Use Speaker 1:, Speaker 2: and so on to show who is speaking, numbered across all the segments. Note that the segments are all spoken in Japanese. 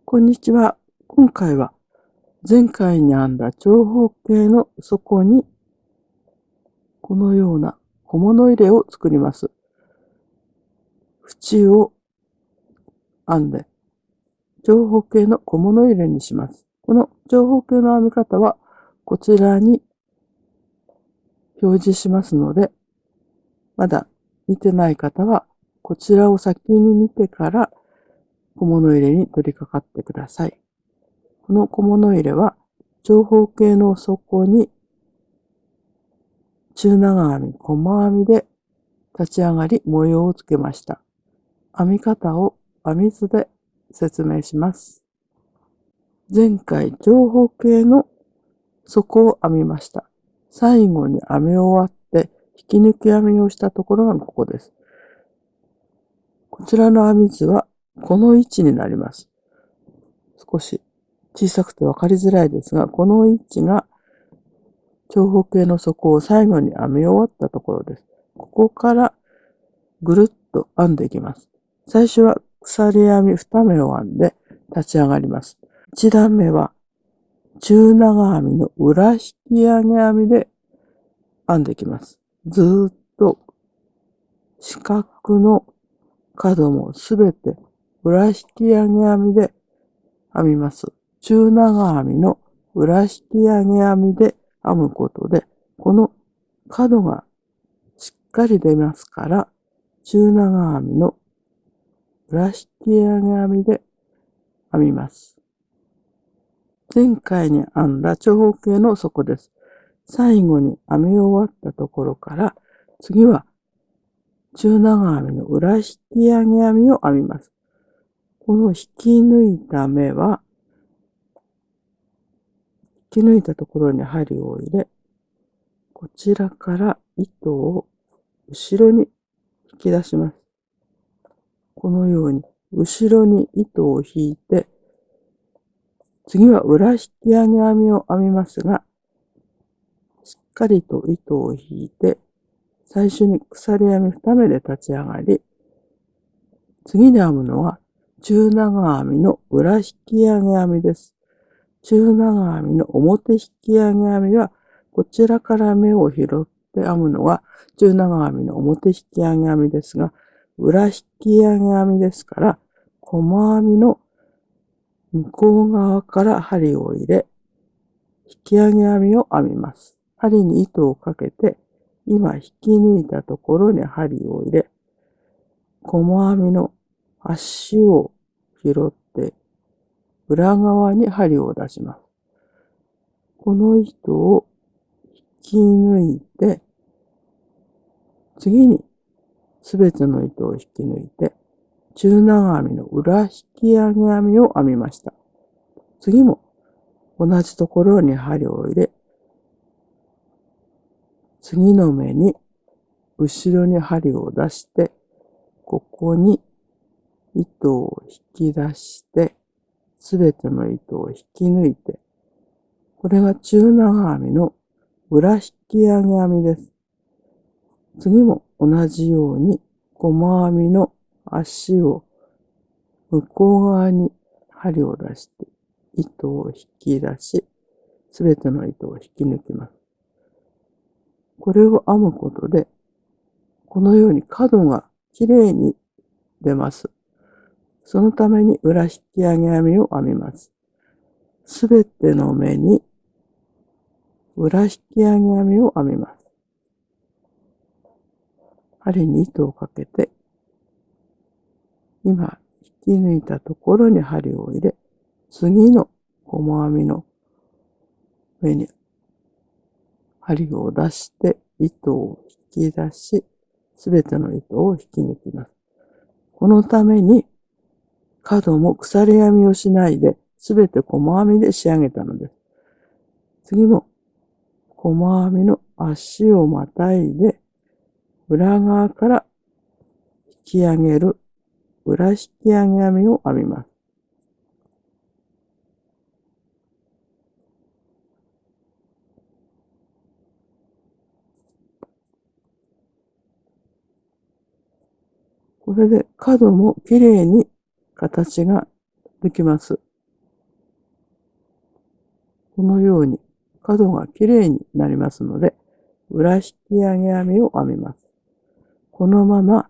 Speaker 1: こんにちは。今回は前回に編んだ長方形の底にこのような小物入れを作ります。縁を編んで長方形の小物入れにします。この長方形の編み方はこちらに表示しますので、まだ見てない方はこちらを先に見てから小物入れに取り掛かってください。この小物入れは長方形の底に中長編み、細編みで立ち上がり模様をつけました。編み方を編み図で説明します。前回長方形の底を編みました。最後に編み終わって引き抜き編みをしたところがここです。こちらの編み図はこの位置になります。少し小さくて分かりづらいですが、この位置が長方形の底を最後に編み終わったところです。ここからぐるっと編んでいきます。最初は鎖編み2目を編んで立ち上がります。1段目は中長編みの裏引き上げ編みで編んでいきます。ずーっと四角の角もすべて裏引き上げ編みで編みます。中長編みの裏引き上げ編みで編むことで、この角がしっかり出ますから、中長編みの裏引き上げ編みで編みます。前回に編んだ長方形の底です。最後に編み終わったところから、次は中長編みの裏引き上げ編みを編みます。この引き抜いた目は、引き抜いたところに針を入れ、こちらから糸を後ろに引き出します。このように後ろに糸を引いて、次は裏引き上げ編みを編みますが、しっかりと糸を引いて、最初に鎖編み2目で立ち上がり、次に編むのは中長編みの裏引き上げ編みです。中長編みの表引き上げ編みは、こちらから目を拾って編むのは中長編みの表引き上げ編みですが、裏引き上げ編みですから、細編みの向こう側から針を入れ、引き上げ編みを編みます。針に糸をかけて、今引き抜いたところに針を入れ、細編みの足を拾って裏側に針を出します。この糸を引き抜いて、次にすべての糸を引き抜いて、中長編みの裏引き上げ編みを編みました。次も同じところに針を入れ、次の目に後ろに針を出して、ここに糸を引き出して、すべての糸を引き抜いて、これが中長編みの裏引き上げ編みです。次も同じように細編みの足を向こう側に針を出して、糸を引き出し、すべての糸を引き抜きます。これを編むことで、このように角がきれいに出ます。そのために裏引き上げ編みを編みます。すべての目に裏引き上げ編みを編みます。針に糸をかけて、今引き抜いたところに針を入れ、次の細編みの目に針を出して糸を引き出し、すべての糸を引き抜きます。このために角も鎖編みをしないで、すべて細編みで仕上げたのです。次も細編みの足をまたいで、裏側から引き上げる裏引き上げ編みを編みます。これで角もきれいに形ができます。このように角がきれいになりますので、裏引き上げ編みを編みます。このまま、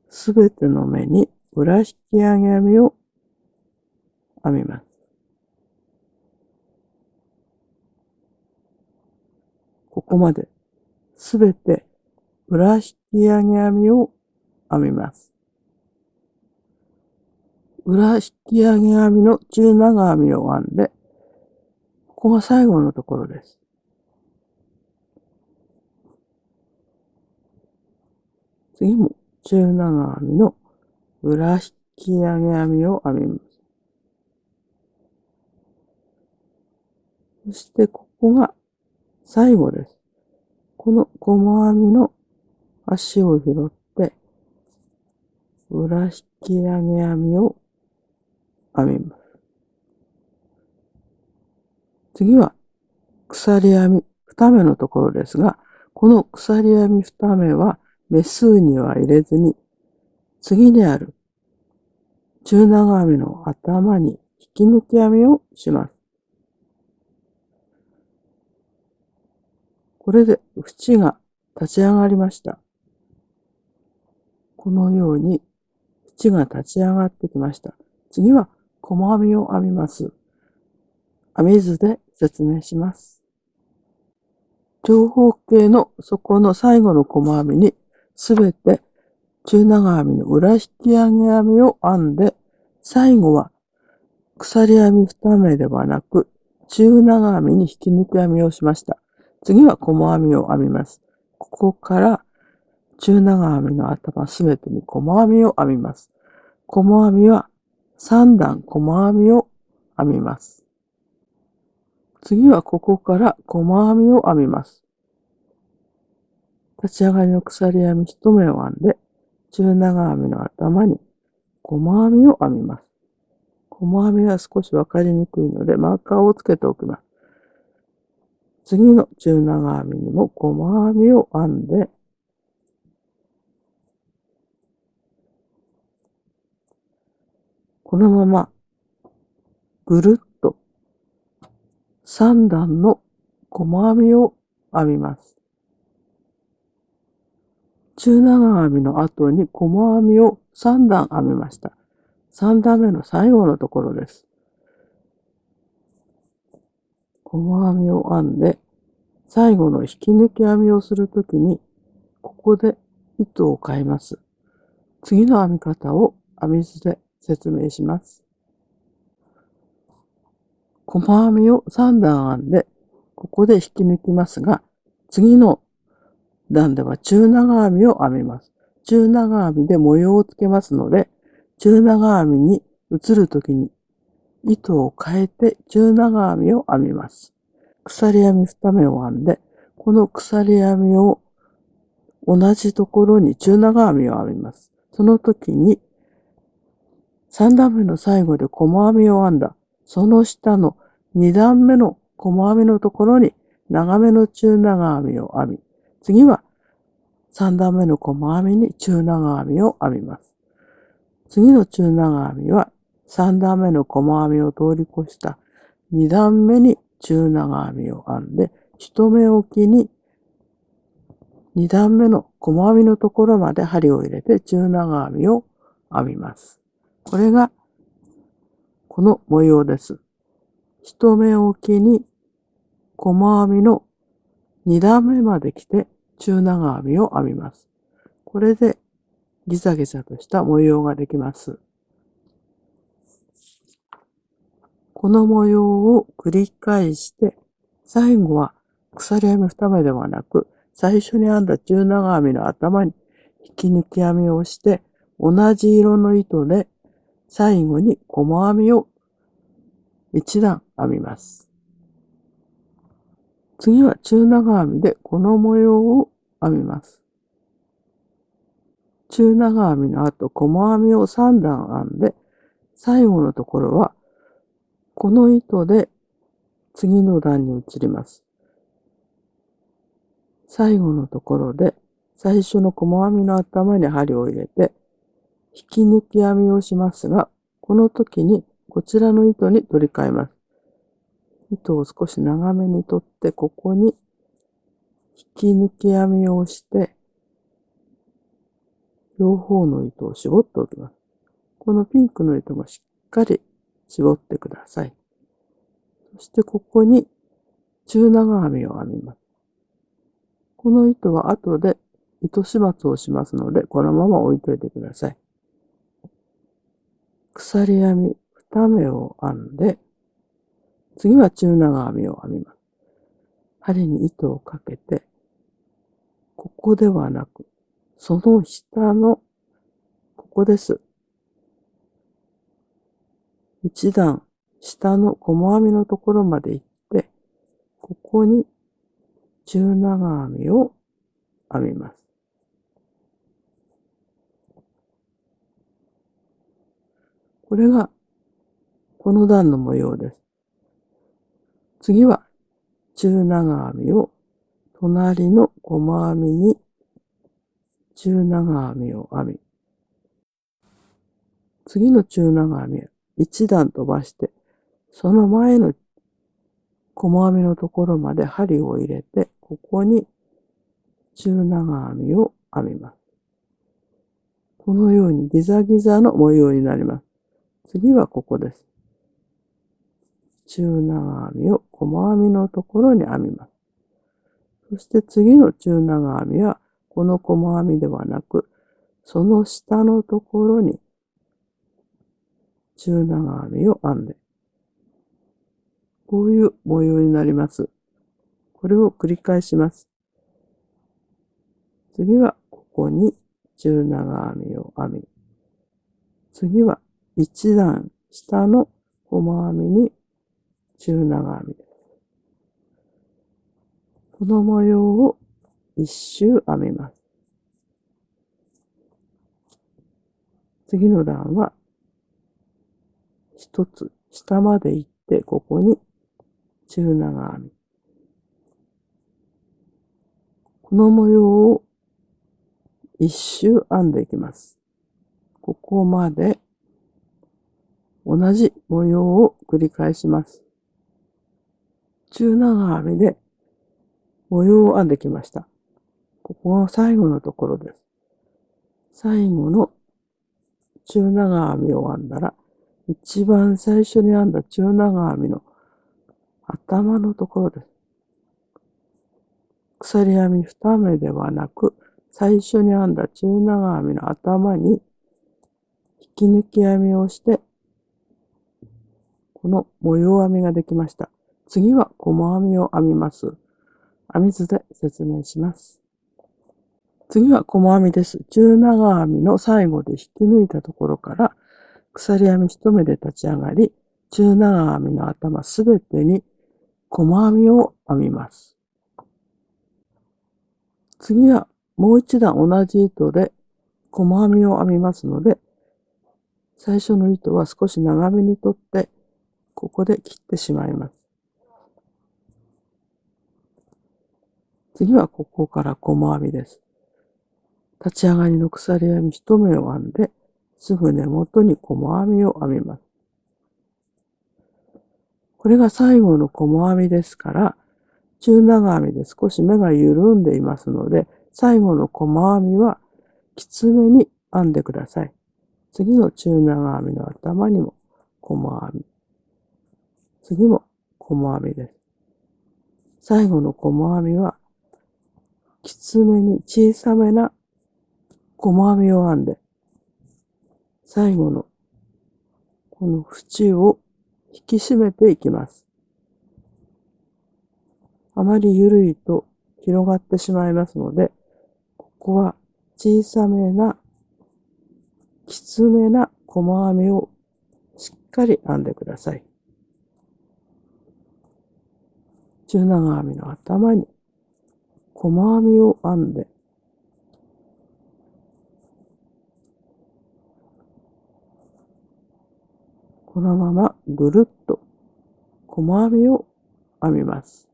Speaker 1: すべての目に裏引き上げ編みを編みます。ここまで、すべて裏引き上げ編みを編みます。裏引き上げ編みの中長編みを編んで、ここが最後のところです。次も中長編みの裏引き上げ編みを編みます。そしてここが最後です。この細編みの足を拾って、裏引き上げ編みを編みます。次は鎖編み2目のところですが、この鎖編み2目は目数には入れずに、次にある中長編みの頭に引き抜き編みをします。これで縁が立ち上がりました。このように縁が立ち上がってきました。次は細編みを編みます。編み図で説明します。長方形の底の最後の細編みにすべて中長編みの裏引き上げ編みを編んで、最後は鎖編み2目ではなく中長編みに引き抜き編みをしました。次は細編みを編みます。ここから中長編みの頭すべてに細編みを編みます。細編みは3段細編みを編みます。次はここから細編みを編みます。立ち上がりの鎖編み1目を編んで、中長編みの頭に細編みを編みます。細編みは少しわかりにくいのでマーカーをつけておきます。次の中長編みにも細編みを編んで、このままぐるっと3段の細編みを編みます。中長編みの後に細編みを3段編みました。3段目の最後のところです。細編みを編んで、最後の引き抜き編みをするときに、ここで糸を変えます。次の編み方を編み図で説明します。細編みを3段編んで、ここで引き抜きますが、次の段では中長編みを編みます。中長編みで模様をつけますので、中長編みに移るときに糸を変えて中長編みを編みます。鎖編み2目を編んで、この鎖編みを同じところに中長編みを編みます。その時に3段目の最後で細編みを編んだ、その下の2段目の細編みのところに長めの中長編みを編み、次は3段目の細編みに中長編みを編みます。次の中長編みは3段目の細編みを通り越した2段目に中長編みを編んで、1目おきに2段目の細編みのところまで針を入れて中長編みを編みます。これがこの模様です。1目おきに細編みの2段目まで来て中長編みを編みます。これでギザギザとした模様ができます。この模様を繰り返して、最後は鎖編み2目ではなく、最初に編んだ中長編みの頭に引き抜き編みをして、同じ色の糸で最後に細編みを1段編みます。次は中長編みでこの模様を編みます。中長編みの後、細編みを3段編んで、最後のところはこの糸で次の段に移ります。最後のところで最初の細編みの頭に針を入れて引き抜き編みをしますが、この時にこちらの糸に取り替えます。糸を少し長めに取って、ここに引き抜き編みをして、両方の糸を絞っておきます。このピンクの糸もしっかり絞ってください。そしてここに中長編みを編みます。この糸は後で糸始末をしますので、このまま置いといてください。鎖編み2目を編んで、次は中長編みを編みます。針に糸をかけて、ここではなく、その下の、ここです。一段下の細編みのところまで行って、ここに中長編みを編みます。これがこの段の模様です。次は中長編みを隣の細編みに中長編みを編み、次の中長編みは一段飛ばして、その前の細編みのところまで針を入れて、ここに中長編みを編みます。このようにギザギザの模様になります。次はここです。中長編みを細編みのところに編みます。そして次の中長編みは、この細編みではなく、その下のところに中長編みを編んで、こういう模様になります。これを繰り返します。次はここに中長編みを編み、次は一段下の細編みに中長編みです。この模様を一周編みます。次の段は一つ下まで行って、ここに中長編み。この模様を一周編んでいきます。ここまで同じ模様を繰り返します。中長編みで模様を編んできました。ここが最後のところです。最後の中長編みを編んだら、一番最初に編んだ中長編みの頭のところです。鎖編み2目ではなく、最初に編んだ中長編みの頭に引き抜き編みをして、この模様編みができました。次は細編みを編みます。編み図で説明します。次は細編みです。中長編みの最後で引き抜いたところから、鎖編み1目で立ち上がり、中長編みの頭すべてに細編みを編みます。次はもう一段同じ糸で細編みを編みますので、最初の糸は少し長めに取って、ここで切ってしまいます。次はここから細編みです。立ち上がりの鎖編み1目を編んで、すぐ根元に細編みを編みます。これが最後の細編みですから、中長編みで少し目が緩んでいますので、最後の細編みはきつめに編んでください。次の中長編みの頭にも細編み。次も細編みです。最後の細編みはきつめに小さめな細編みを編んで、最後のこの縁を引き締めていきます。あまり緩いと広がってしまいますので、ここは小さめな、きつめな細編みをしっかり編んでください。中長編みの頭に細編みを編んで、このままぐるっと細編みを編みます。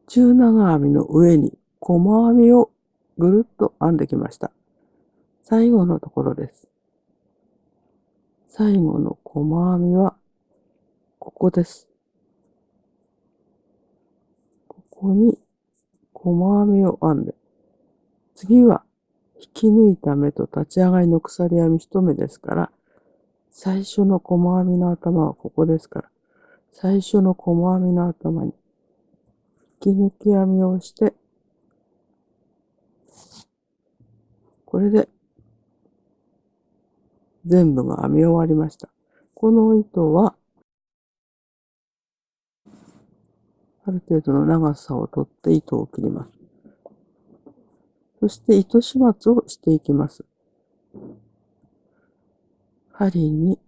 Speaker 1: 中長編みの上に細編みをぐるっと編んできました。最後のところです。最後の細編みはここです。こに細編みを編んで、次は引き抜いた目と立ち上がりの鎖編み1目ですから、最初の細編みの頭はここですから、最初の細編みの頭に引き抜き編みをして、これで全部が編み終わりました。この糸はある程度の長さをとって糸を切ります。そして糸始末をしていきます。針に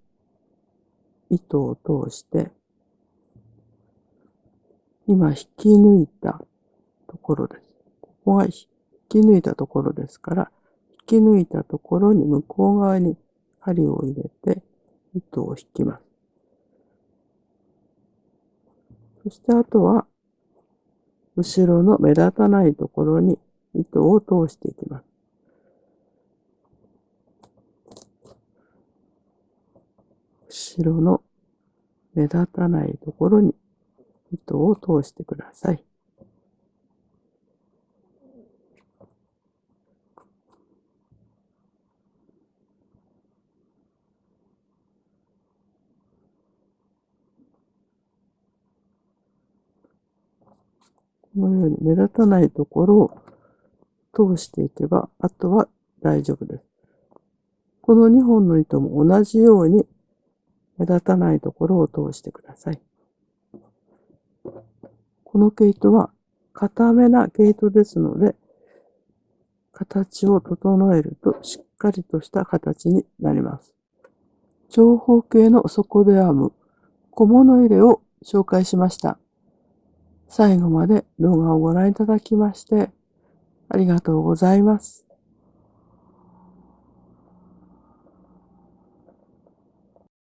Speaker 1: 糸を通して、今引き抜いたところです。ここが引き抜いたところですから、引き抜いたところに向こう側に針を入れて糸を引きます。そしてあとは後ろの目立たないところに糸を通していきます。後ろの目立たないところに糸を通してください。このように目立たないところを通していけば、あとは大丈夫です。この2本の糸も同じように目立たないところを通してください。この毛糸は固めな毛糸ですので、形を整えるとしっかりとした形になります。長方形の底で編む小物入れを紹介しました。最後まで動画をご覧いただきましてありがとうございます。